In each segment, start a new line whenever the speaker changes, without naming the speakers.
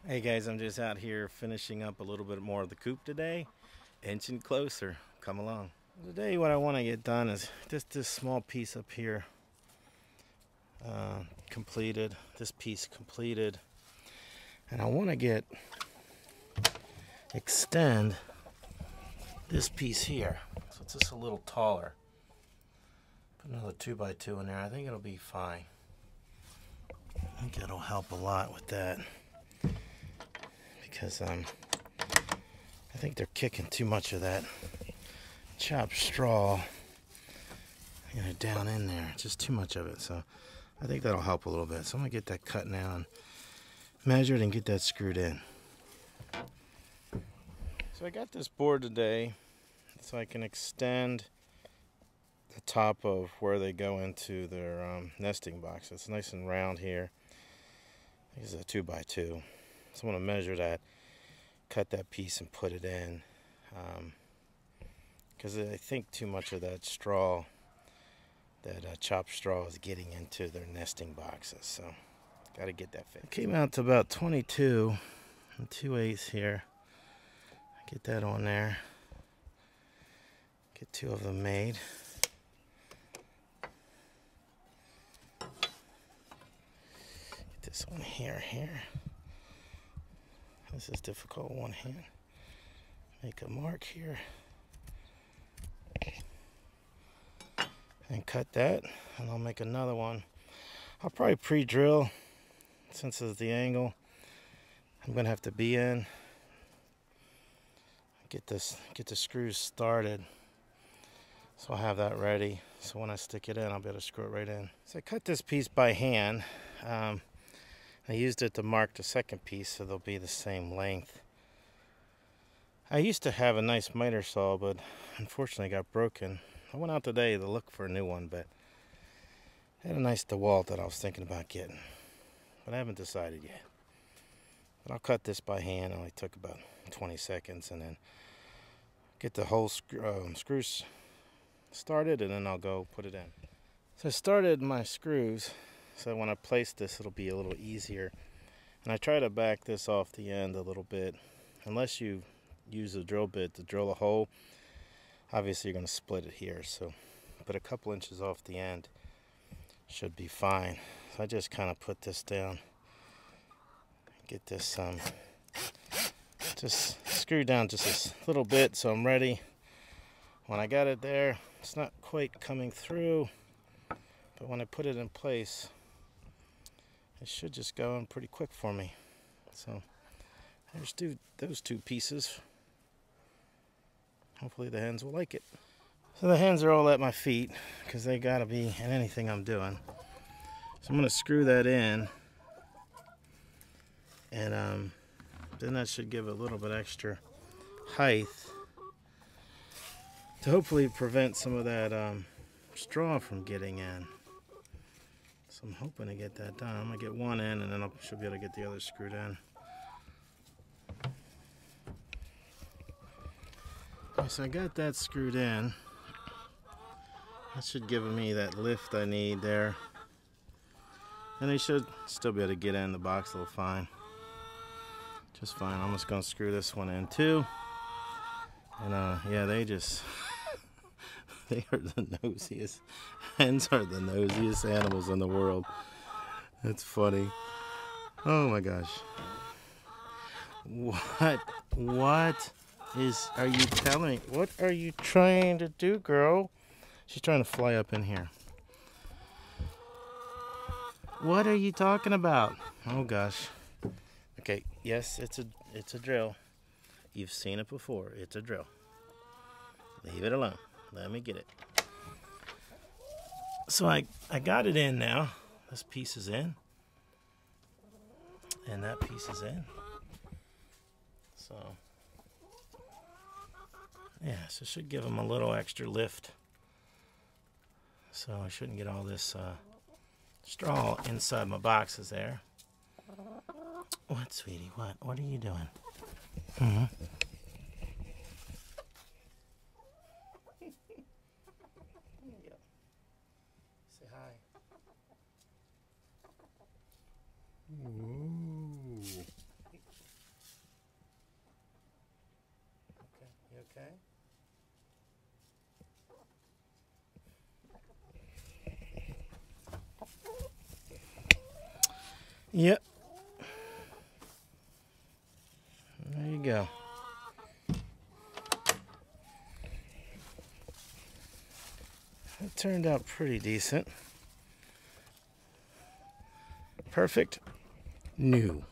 Hey guys, I'm just out here finishing up a little bit more of the coop today. Inching closer. Come along. Today what I want to get done is just this small piece up here completed. This piece completed. And I want to extend this piece here. So it's just a little taller. Put another 2x2 in there. I think it'll be fine. I think it'll help a lot with that. Because I think they're kicking too much of that chopped straw down in there. Just too much of it. So I think that'll help a little bit. So I'm going to get that cut now and measured and get that screwed in. So I got this board today so I can extend the top of where they go into their nesting box. It's nice and round here. This is a 2x2. So I'm going to measure that, cut that piece and put it in, because I think too much of that straw, that chopped straw, is getting into their nesting boxes. So got to get that fixed. It came out to about 22 and 2/8 here. Get that on there. Get 2 of them made. Get this one here. This is difficult with one hand. Make a mark here. And cut that. And I'll make another one. I'll probably pre-drill since it's the angle I'm going to have to be in. Get the screws started. So I'll have that ready. So when I stick it in, I'll be able to screw it right in. So I cut this piece by hand. I used it to mark the second piece so they'll be the same length. I used to have a nice miter saw, but unfortunately it got broken. I went out today to look for a new one, but I had a nice DeWalt that I was thinking about getting. But I haven't decided yet. But I'll cut this by hand. It only took about 20 seconds, and then get the whole screws started, and then I'll go put it in. So I started my screws. So when I place this, it'll be a little easier. And I try to back this off the end a little bit. Unless you use a drill bit to drill a hole, obviously you're going to split it here. So, but a couple inches off the end should be fine. So I just kind of put this down. Get this just screw down just a little bit so I'm ready. When I got it there, it's not quite coming through. But when I put it in place, it should just go in pretty quick for me. So there's those 2 pieces. Hopefully the hens will like it. So the hens are all at my feet because they gotta be in anything I'm doing. So I'm gonna screw that in, and then that should give a little bit extra height to hopefully prevent some of that straw from getting in. So I'm hoping to get that done. I'm going to get one in, and then I should be able to get the other screwed in. Okay, so I got that screwed in. That should give me that lift I need there. And they should still be able to get in the box a little fine. Just fine. I'm just going to screw this one in too. And yeah, they just... They are the nosiest. Hens are the nosiest animals in the world. That's funny. Oh my gosh. What are you telling? What are you trying to do, girl? She's trying to fly up in here. What are you talking about? Oh gosh. Okay, yes, it's a drill. You've seen it before. It's a drill. Leave it alone. Let me get it. So I got it in now. This piece is in. And that piece is in. So, yeah, so it should give them a little extra lift. So I shouldn't get all this straw inside my boxes there. What, sweetie? What are you doing? Mm-hmm. Say hi. Ooh. Yep. There you go. It turned out pretty decent. Perfect. New.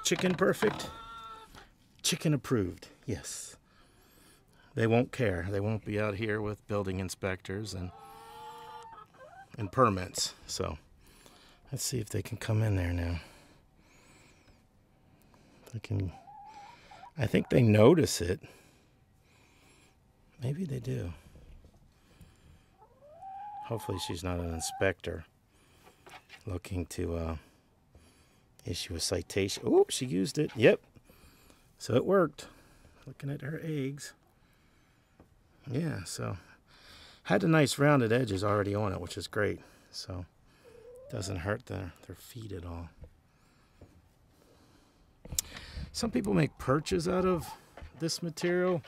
Chicken perfect. Chicken approved. Yes. They won't care. They won't be out here with building inspectors and permits. So let's see if they can come in there now. They can. I think they notice it. Maybe they do. Hopefully she's not an inspector looking to issue a citation. Oh, she used it. Yep. So it worked. Looking at her eggs. Yeah, so had the nice rounded edges already on it, which is great. So doesn't hurt their feet at all. Some people make perches out of this material.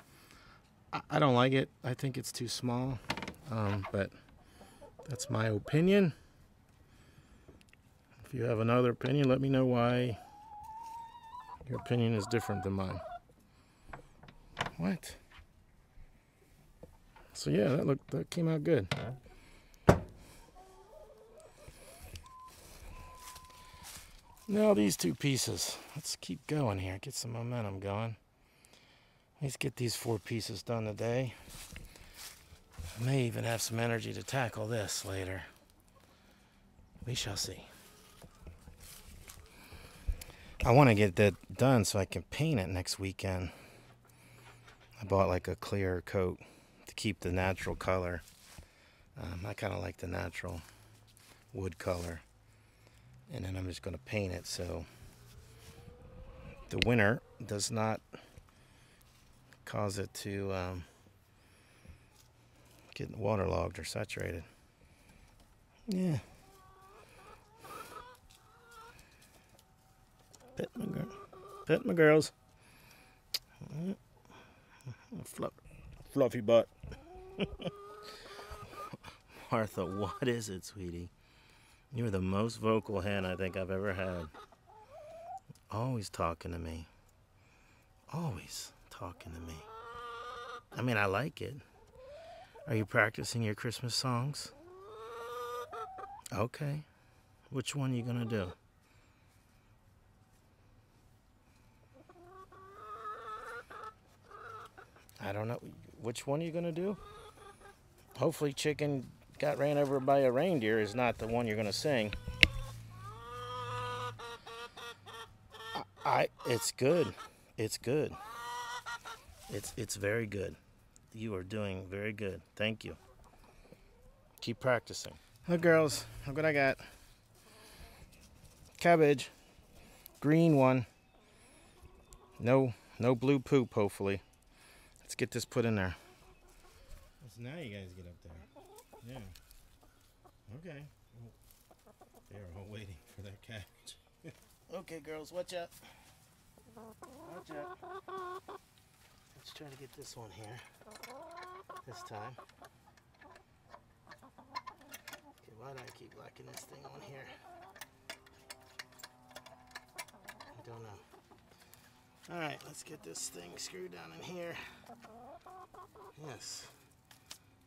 I don't like it. I think it's too small, but that's my opinion. If you have another opinion, let me know why your opinion is different than mine. What? So yeah, that came out good. Now these two pieces. Let's keep going here. Get some momentum going. Let's get these 4 pieces done today. I may even have some energy to tackle this later. We shall see. I want to get that done so I can paint it next weekend. I bought like a clear coat to keep the natural color. I kind of like the natural wood color. And then I'm just going to paint it so the winter does not cause it to get waterlogged or saturated. Yeah. Pet my girls. Fluffy butt. Martha, what is it, sweetie? You're the most vocal hen I think I've ever had. Always talking to me. Always talking to me. I mean, I like it. Are you practicing your Christmas songs? Okay. Which one are you gonna do? I don't know. Which one are you gonna do? Hopefully Chicken Got Ran Over by a Reindeer is not the one you're gonna sing. It's good. It's good. It's very good. You are doing very good. Thank you. Keep practicing. Oh, girls, look what I got. Cabbage. Green one. No blue poop, hopefully. Let's get this put in there. So now you guys get up there. Yeah. Okay. They're all waiting for that cabbage. Okay, girls, watch out. Watch out. Let's try to get this one here. This time. Okay, why do I keep locking this thing on here? I don't know. Alright, let's get this thing screwed down in here. Yes.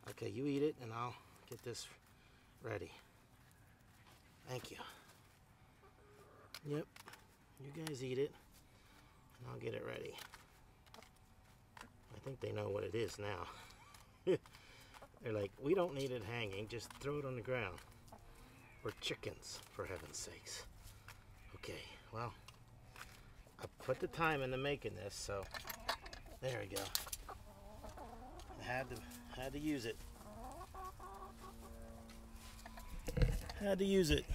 Okay, you eat it and I'll get this ready. Thank you. Yep. You guys eat it and I'll get it ready. I think they know what it is now. They're like, we don't need it hanging, just throw it on the ground. We're chickens, for heaven's sakes. Okay, well, I put the time into making this, so there we go. I had to use it. Had to use it.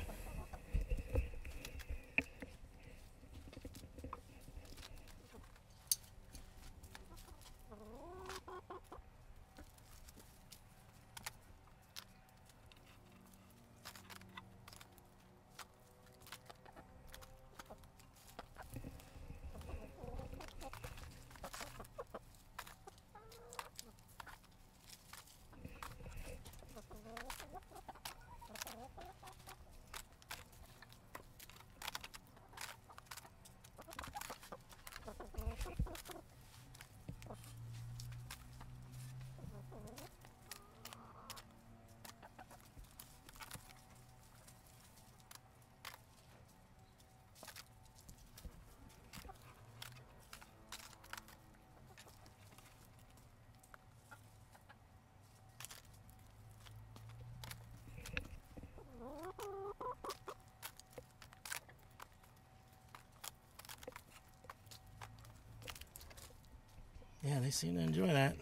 Yeah, they seem to enjoy that.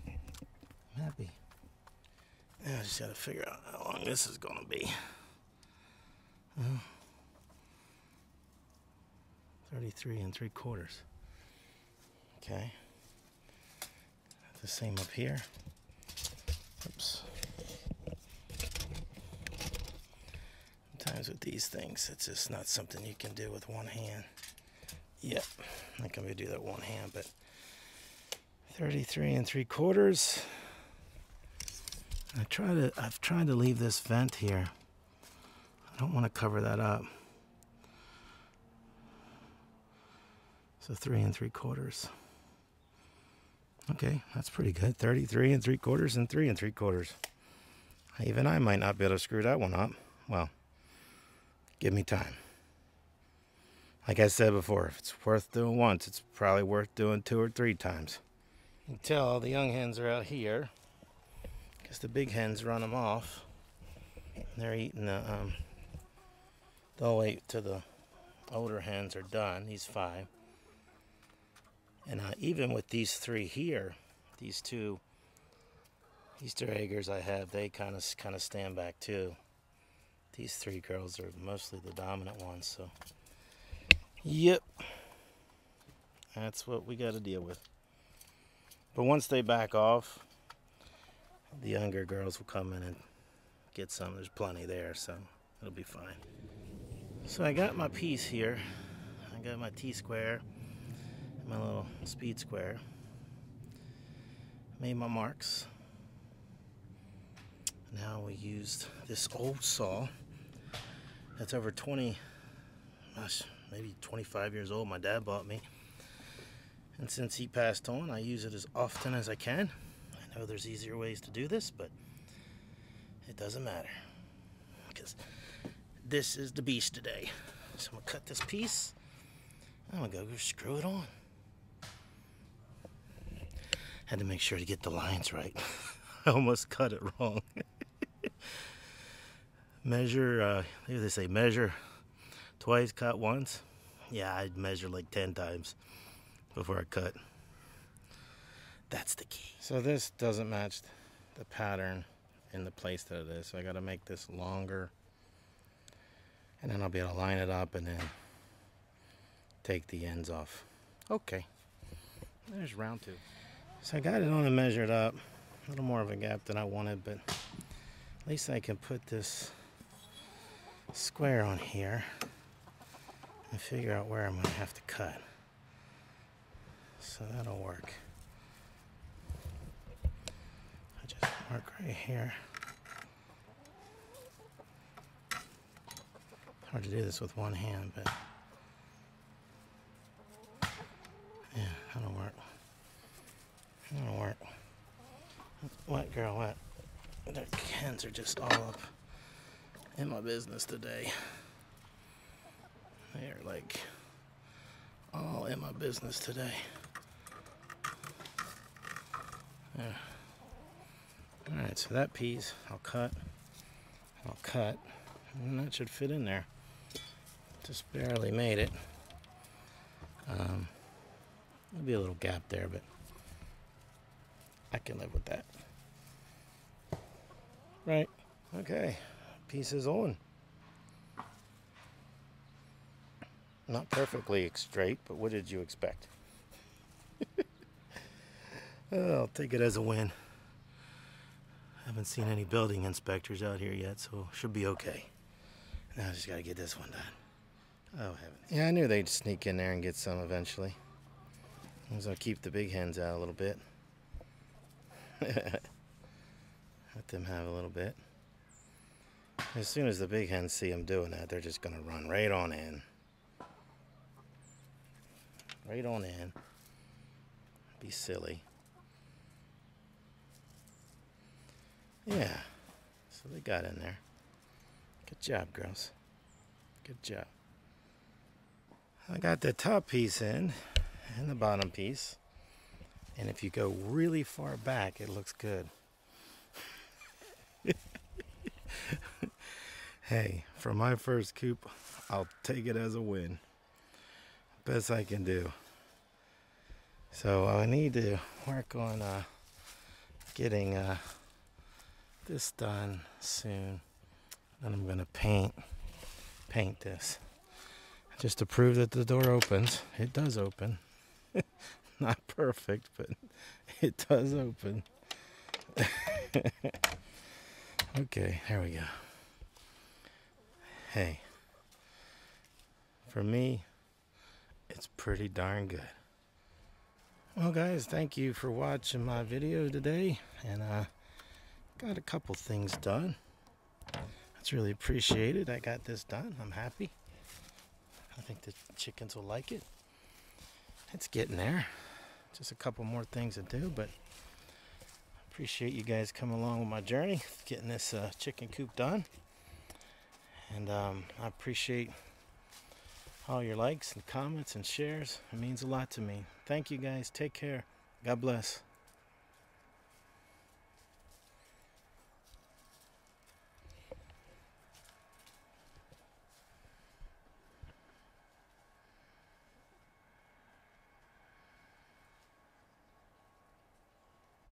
I'm happy. Now I just got to figure out how long this is going to be. 33 3/4. Okay. The same up here. Oops. Sometimes with these things, it's just not something you can do with one hand. Yep, not gonna be able to do that one hand, but 33 3/4. I've tried to leave this vent here. I don't want to cover that up. So 3 3/4. Okay, that's pretty good. 33 3/4 and 3 3/4. Even I might not be able to screw that one up. Well, give me time. Like I said before, if it's worth doing once, it's probably worth doing 2 or 3 times. You can tell all the young hens are out here because the big hens run them off. They're eating they'll wait till the older hens are done, these 5. And even with these 3 here, these 2 Easter eggers I have, they kind of stand back too. These 3 girls are mostly the dominant ones, so yep, that's what we got to deal with. But once they back off, the younger girls will come in and get some. There's plenty there, so it'll be fine. So I got my piece here. I got my T-square, my little speed square. Made my marks. Now we used this old saw that's over 20, gosh, maybe 25 years old. My dad bought me. And since he passed on, I use it as often as I can. I know there's easier ways to do this, but it doesn't matter. Because this is the beast today. So I'm going to cut this piece. I'm going to go screw it on. Had to make sure to get the lines right. I almost cut it wrong. Measure, they say measure twice, cut once. Yeah, I'd measure like 10 times before I cut. That's the key. So this doesn't match the pattern in the place that it is. So I got to make this longer. And then I'll be able to line it up and then take the ends off. Okay. There's round 2. So I got it on and measured up. A little more of a gap than I wanted, but at least I can put this square on here and figure out where I'm going to have to cut. So that'll work. I just mark right here. Hard to do this with one hand, but yeah, that'll work. That'll work. What, girl, what? The hens are just all up in my business today. They are like all in my business today. Yeah. Alright, so that piece I'll cut, and that should fit in there. Just barely made it. There'll be a little gap there, but I can live with that. Right. Okay. Piece is on. Not perfectly straight, but what did you expect? I'll take it as a win. Haven't seen any building inspectors out here yet, so should be okay. Now I just gotta get this one done. Oh heavens. Yeah, I knew they'd sneak in there and get some eventually. As I'll keep the big hens out a little bit. Let them have a little bit. As soon as the big hens see them doing that, they're just gonna run right on in. Right on in. Be silly. Yeah. So they got in there. Good job, girls. Good job. I got the top piece in and the bottom piece. And if you go really far back, it looks good. Hey, for my first coop, I'll take it as a win. Best I can do. So I need to work on getting this done soon. Then I'm gonna paint this just to prove that the door opens. It does open. Not perfect, but it does open. Okay, there we go. Hey, for me, it's pretty darn good. Well, guys, thank you for watching my video today, and got a couple things done. That's really appreciated. I got this done. I'm happy. I think the chickens will like it. It's getting there. Just a couple more things to do, but appreciate you guys coming along with my journey, getting this chicken coop done. And I appreciate all your likes and comments and shares. It means a lot to me. Thank you guys. Take care. God bless.